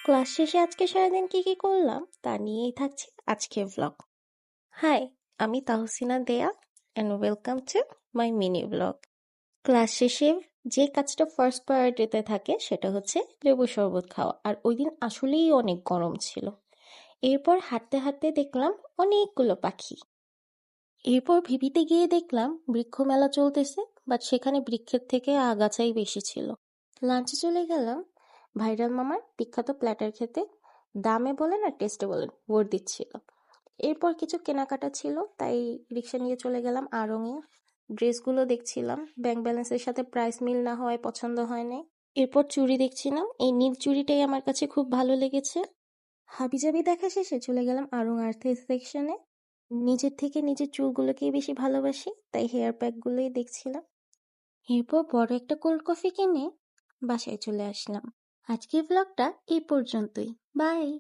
Class শেষে আজকে সারাদিন কি করলাম তা নিয়েই থাকছে আজকের ভ্লগ। হাই, আমি তাহসিনা দেয়া and welcome to my mini blog. Class শেষে যে কাজটা ফার্স্ট প্রায়োরিটিতে থাকে সেটা হচ্ছে লেবু শরবত খাওয়া, আর ওই দিন আসলেই অনেক গরম ছিল। এরপর হাঁটতে হাঁটতে দেখলাম অনেকগুলো পাখি। এরপর ভিভিতে গিয়ে দেখলাম বৃক্ষ মেলা চলতেছে, বাট সেখানে বৃক্ষের থেকে আগাছাই বেশি ছিল। লাঞ্চে চলে গেলাম ভাইরাল মামার বিখ্যাত প্ল্যাটার খেতে। দামে বলেন আর টেস্টে বলেন ভোট দিচ্ছিল। এরপর কিছু কেনাকাটা ছিল, তাই রিক্সা নিয়ে চলে গেলাম আড়ংয়ে। ড্রেসগুলো দেখছিলাম, ব্যাংক ব্যালেন্সের সাথে প্রাইস মিল না হওয়ায় পছন্দ হয় নাই। এরপর চুড়ি দেখছিলাম, এই নীল চুড়িটাই আমার কাছে খুব ভালো লেগেছে। হাবিজাবি দেখা শেষে চলে গেলাম আড়ং আর্থে সেকশনে। নিজের থেকে নিজের চুলগুলোকেই বেশি ভালোবাসি, তাই হেয়ার প্যাকগুলোই দেখছিলাম। এরপর বড় একটা কোল্ড কফি কিনে বাসায় চলে আসলাম। আজকের ব্লগটা এই পর্যন্তই। বাই।